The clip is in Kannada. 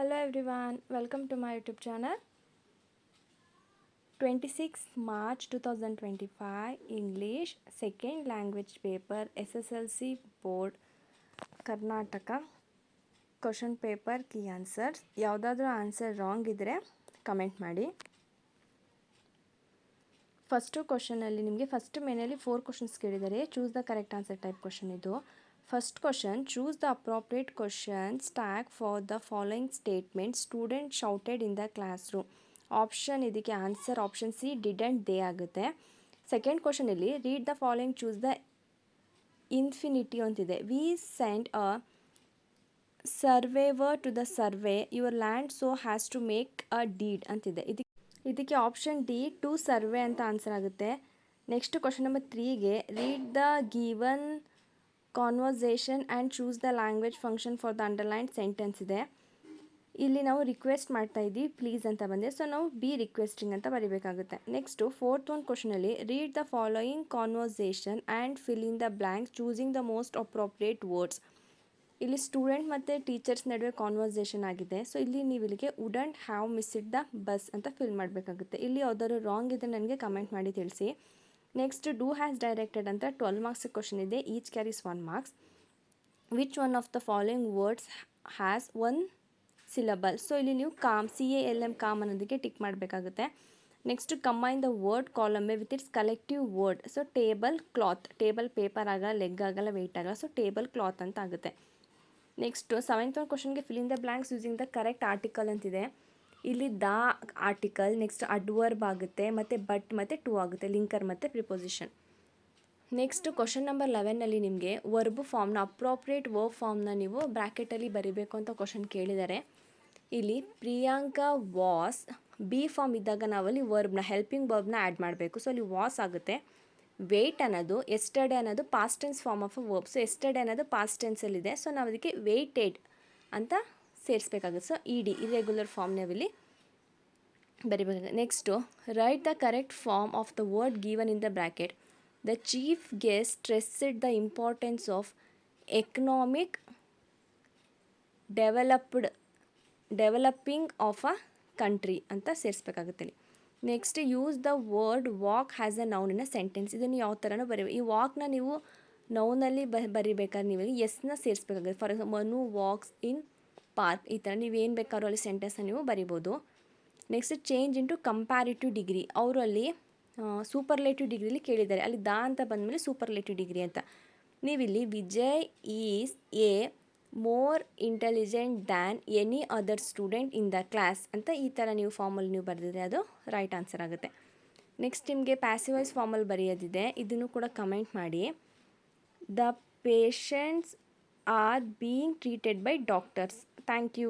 Hello everyone, welcome to my YouTube channel. 26 March 2025 English second language paper SSLC board Karnataka question paper key answers. ಯಾವುದಾದ್ರೂ ಆನ್ಸರ್ ರಾಂಗ್ ಇದ್ದರೆ ಕಮೆಂಟ್ ಮಾಡಿ. ಫಸ್ಟು ಕ್ವಶನಲ್ಲಿ ನಿಮಗೆ ಫಸ್ಟ್ ಮೇನಲ್ಲಿ 4 ಕ್ವಶನ್ಸ್ ಕೇಳಿದ್ದಾರೆ. Choose the correct answer type question ಇದು. First question, choose the appropriate questions tag for the following statement student shouted in the class room. Option ಇದಕ್ಕೆ answer option C didn't they ಆಗುತ್ತೆ. ಸೆಕೆಂಡ್ ಕ್ವಶನಲ್ಲಿ read the following, choose the infinity ಅಂತಿದೆ. We send a surveyor to the survey your land so has to make a deed ಅಂತಿದೆ. ಇದಕ್ಕೆ ಆಪ್ಷನ್ ಡಿ ಟು ಸರ್ವೆ ಅಂತ ಆನ್ಸರ್ ಆಗುತ್ತೆ. ನೆಕ್ಸ್ಟ್ ಕ್ವಶನ್ ನಂಬರ್ 3ಗೆ read the given conversation and choose the language function for the underlined sentence ಇದೆ. ಇಲ್ಲಿ ನಾವು ರಿಕ್ವೆಸ್ಟ್ ಮಾಡ್ತಾ ಇದ್ದೀವಿ, ಪ್ಲೀಸ್ ಅಂತ ಬಂದೆ, ಸೊ ನಾವು ಬಿ ರಿಕ್ವೆಸ್ಟಿಂಗ್ ಅಂತ ಬರೀಬೇಕಾಗುತ್ತೆ. ನೆಕ್ಸ್ಟು ಫೋರ್ತ್ ಒಂದು ಕ್ವಶನಲ್ಲಿ read the following conversation and fill in the blanks choosing the most appropriate words. ಇಲ್ಲಿ ಸ್ಟೂಡೆಂಟ್ ಮತ್ತು ಟೀಚರ್ಸ್ ನಡುವೆ ಕಾನ್ವರ್ಸೇಷನ್ ಆಗಿದೆ. ಸೊ ಇಲ್ಲಿ ನೀವು ಇಲ್ಲಿಗೆ wouldn't have missed the bus ಅಂತ ಫಿಲ್ ಮಾಡಬೇಕಾಗುತ್ತೆ. ಇಲ್ಲಿ ಯಾವ್ದಾದ್ರು ರಾಂಗ್ ಇದೆ ನನಗೆ ಕಮೆಂಟ್ ಮಾಡಿ ತಿಳಿಸಿ. ನೆಕ್ಸ್ಟ್ ಡೂ ಹ್ಯಾಸ್ ಡೈರೆಕ್ಟೆಡ್ ಅಂತ 12 ಮಾರ್ಕ್ಸ್ ಕ್ವಶನ್ ಇದೆ. Each carries 1 marks. Which one of the following words has 1 syllable. So ಇಲ್ಲಿ ನೀವು ಕಾಮ್ CALM ಕಾಮ್ ಅನ್ನೋದಕ್ಕೆ ಟಿಕ್ ಮಾಡಬೇಕಾಗುತ್ತೆ. Next combine the word column with its collective word. So table cloth, table paper ಆಗಲ್ಲ, ಲೆಗ್ ಆಗಲ್ಲ, ವೆಯ್ಟ್ ಆಗಲ್ಲ, ಸೊ ಟೇಬಲ್ ಕ್ಲಾತ್ ಅಂತ ಆಗುತ್ತೆ. ನೆಕ್ಸ್ಟು 7th ಕ್ವಶನ್ಗೆ fill in the blanks using the correct article ಅಂತಿದೆ. ಇಲ್ಲಿ ದ ಆರ್ಟಿಕಲ್, ನೆಕ್ಸ್ಟ್ ಅಡ್ವರ್ಬ್ ಆಗುತ್ತೆ, ಮತ್ತು ಬಟ್ ಮತ್ತು ಟು ಆಗುತ್ತೆ, ಲಿಂಕರ್ ಮತ್ತು ಪ್ರಿಪೊಸಿಷನ್. ನೆಕ್ಸ್ಟ್ ಕ್ವಶನ್ ನಂಬರ್ 11ನಲ್ಲಿ ನಿಮಗೆ ವರ್ಬ್ ಫಾರ್ಮ್ನ ಅಪ್ರೋಪ್ರಿಯೇಟ್ ವರ್ಬ್ ಫಾರ್ಮ್ನ ನೀವು ಬ್ರ್ಯಾಕೆಟಲ್ಲಿ ಬರೀಬೇಕು ಅಂತ ಕ್ವಶನ್ ಕೇಳಿದ್ದಾರೆ. ಇಲ್ಲಿ ಪ್ರಿಯಾಂಕಾ ವಾಸ್ ಬಿ ಫಾರ್ಮ್ ಇದ್ದಾಗ ನಾವಲ್ಲಿ ವರ್ಬ್ನ ಹೆಲ್ಪಿಂಗ್ ವರ್ಬ್ನ ಆ್ಯಡ್ ಮಾಡಬೇಕು. ಸೊ ಅಲ್ಲಿ ವಾಸ್ ಆಗುತ್ತೆ. ವೇಟ್ ಅನ್ನೋದು ಎಸ್ಟರ್ಡೇ ಅನ್ನೋದು past tense form of a verb. So yesterday ಅನ್ನೋದು ಪಾಸ್ಟ್ ಟೆನ್ಸಲ್ಲಿದೆ. ಸೊ ನಾವು ಅದಕ್ಕೆ ವೇಟೆಡ್ ಅಂತ ಸೇರಿಸ್ಬೇಕಾಗುತ್ತೆ. ಸೊ ಇರೆಗ್ಯುಲರ್ ಫಾರ್ಮ್ ನಾವಿಲ್ಲಿ ಬರಿಬೇಕಾಗುತ್ತೆ. Next write the correct form of the word given in the bracket. The chief guest stressed the importance of economic developing of a country ಅಂತ ಸೇರಿಸ್ಬೇಕಾಗುತ್ತೆ. Next use the word walk has a noun in a sentence. ಇದನ್ನು ಯಾವ ಥರನೂ ಈ ವಾಕ್ನ ನೀವು ನೌನಲ್ಲಿ ಬರಿಬೇಕಾದ್ರೆ ನೀವು ಎಸ್ನ ಸೇರಿಸ್ಬೇಕಾಗುತ್ತೆ. For example Manu walks in park, ಈ ಥರ ನೀವೇನು ಬೇಕಾದ್ರೂ ಅಲ್ಲಿ ಸೆಂಟೆನ್ಸ್ನ ನೀವು ಬರಿಬೋದು. Next change into comparative degree. ಅವರು ಅಲ್ಲಿ ಸೂಪರ್ಲೇಟಿವ್ ಡಿಗ್ರಿಲಿ ಕೇಳಿದ್ದಾರೆ. ಅಲ್ಲಿ ದಾ ಅಂತ ಬಂದಮೇಲೆ ಸೂಪರ್ಲೇಟಿವ್ ಡಿಗ್ರಿ ಅಂತ. ನೀವಿಲ್ಲಿ Vijay is a more intelligent than any other student in the class ಅಂತ ಈ ಥರ ನೀವು ಫಾರ್ಮಲ್ಲಿ ನೀವು ಬರೆದಿದ್ರೆ ಅದು ರೈಟ್ ಆನ್ಸರ್ ಆಗುತ್ತೆ. ನೆಕ್ಸ್ಟ್ ನಿಮಗೆ ಪ್ಯಾಸಿವೈಸ್ ಫಾರ್ಮಲ್ಲಿ ಬರೆಯೋದಿದೆ, ಇದನ್ನು ಕೂಡ ಕಮೆಂಟ್ ಮಾಡಿ. The patients are being treated by doctors. Thank you.